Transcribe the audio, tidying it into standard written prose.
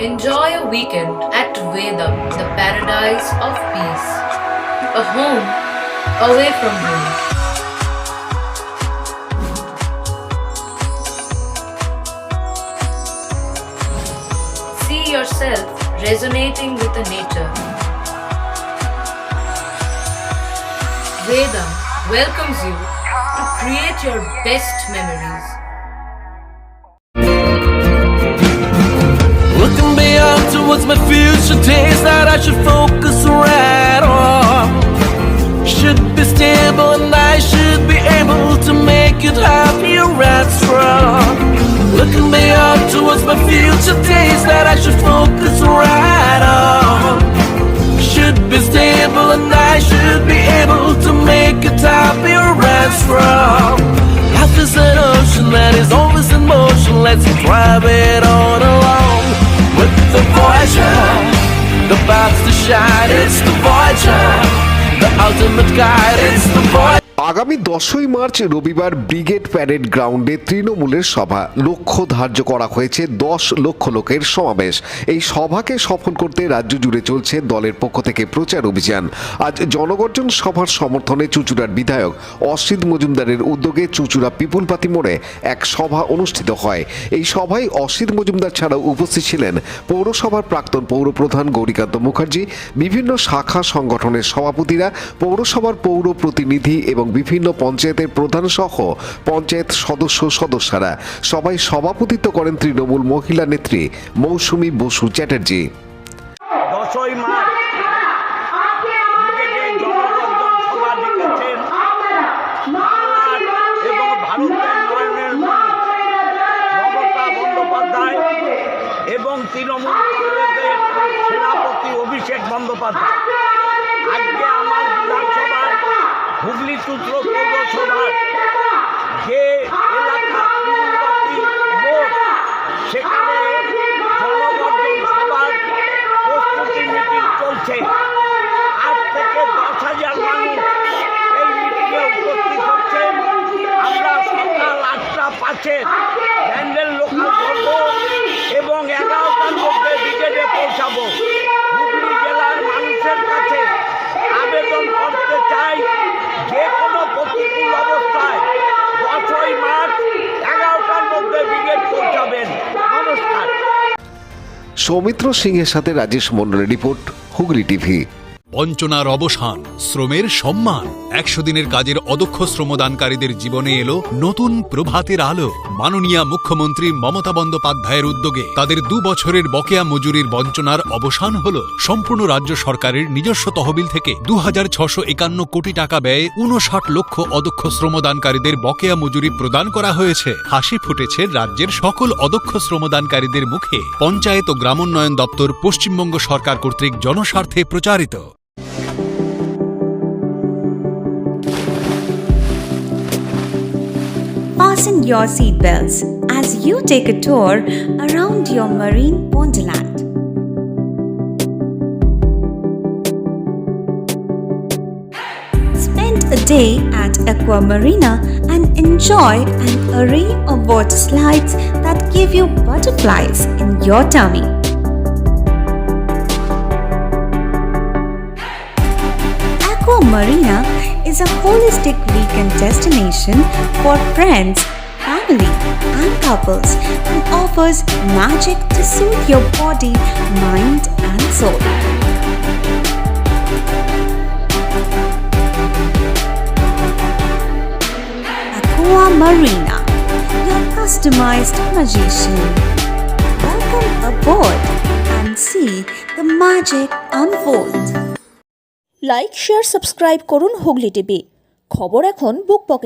Enjoy a weekend at Vedam, the paradise of peace. A home away from home. See yourself resonating with the nature. Vedam welcomes you to create your best memories. Looking beyond towards my future days that I should focus right on. Should be stable and I should be able to make it happier and strong. Looking beyond towards my future days that I should focus right on. Should be stable and I should be able to make it happier and strong. Life is an ocean that is always in motion. Let's drive it on along. With the Voyager, the path to shine, it's the Voyager, the ultimate guide, it's the Voyager. আগামী 10ই March রবিবার brigade parade গ্রাউন্ডে তৃণমূলের সভা। লক্ষ্য ধার্য করা হয়েছে 10 লক্ষ লোকের সমাবেশ। এই সভাকে সফল করতে রাজ্য জুড়ে চলছে দলের পক্ষ থেকে প্রচার অভিযান। আজ জনগর্জন সভার সমর্থনে চুঁচুড়ার বিধায়ক অসিত মজুমদারের উদ্যোগে চুঁচুড়া পিপুলপাতি মোড়ে এক সভা অনুষ্ঠিত হয়। এই সভায় অসিত মজুমদার ছাড়াও উপস্থিত ছিলেন পৌরসভার প্রাক্তন পৌরপ্রধান গৌরীকান্ত মুখার্জি, বিভিন্ন শাখা সংগঠনের সভাপতিরা, পৌরসভার পৌর প্রতিনিধি এবং বিভিন্ন পঞ্চায়েতের প্রধান সহ পঞ্চায়েত সদস্যরা। সবাই সভাপতিত্ব করেন তৃণমূল মহিলা নেত্রী মৌসুমী বসু চ্যাটার্জি। 10ই মার্চ ব্রিগেডে জনগর্জন সভা ডেকেছেন বাংলার এবং ভারতের নয়নের মমতা বন্দ্যোপাধ্যায় এবং তৃণমূল কংগ্রেসের সেনাপতি অভিষেক বন্দ্যোপাধ্যায়। আজকে আমার বিধানসভার হুগলি চুঁচুড়া পৌরসভার যে এলাকা পিপুলপাতি মোড়, সেখানে জনগর্জন সভার প্রস্তুতি মিটিং চলছে। 8 থেকে 10,000 মানুষ এই মিটিংয়ে উপস্থিত হচ্ছেন। আমরা সকাল 8:05 ব্যান্ডেল লোকাল ধরব এবং 11টার মধ্যে ব্রিগেডে পৌঁছাবো। হুগলি জেলার মানুষের কাছে আবেদন করতে চাই, যে কোনো প্রতিকূল অবস্থায় 10ই মার্চ 11টার মধ্যে ব্রিগেড পৌঁছাবেন। নমস্কার। সৌমিত্র সিংহের সাথে রাজেশ মন্ডলের রিপোর্ট, হুগলি টিভি। বঞ্চনার অবসান, শ্রমের সম্মান। 100 দিনের কাজের অদক্ষ শ্রমদানকারীদের জীবনে এলো নতুন প্রভাতের আলো। মাননীয় মুখ্যমন্ত্রী মমতা বন্দ্যোপাধ্যায়ের উদ্যোগে তাদের 2 বছরের বকেয়া মজুরির বঞ্চনার অবসান হল। সম্পূর্ণ রাজ্য সরকারের নিজস্ব তহবিল থেকে 2651 কোটি টাকা ব্যয়ে 59 লক্ষ অদক্ষ শ্রমদানকারীদের বকেয়া মজুরি প্রদান করা হয়েছে। হাসি ফুটেছে রাজ্যের সকল অদক্ষ শ্রমদানকারীদের মুখে। পঞ্চায়েত ও গ্রামোন্নয়ন দপ্তর পশ্চিমবঙ্গ সরকার কর্তৃক জনস্বার্থে প্রচারিত। Fasten your seatbelts as you take a tour around your marine wonderland. Spend a day at Aqua Marina and enjoy an array of water slides that give you butterflies in your tummy. Aqua Marina is a holistic weekend destination for friends, family, and couples and offers magic to soothe your body, mind, and soul. Aqua Marina, your customized magician. Welcome aboard and see the magic unfold. Like, share, subscribe করুন Hooghly TV. খবর এখন বুক pocket.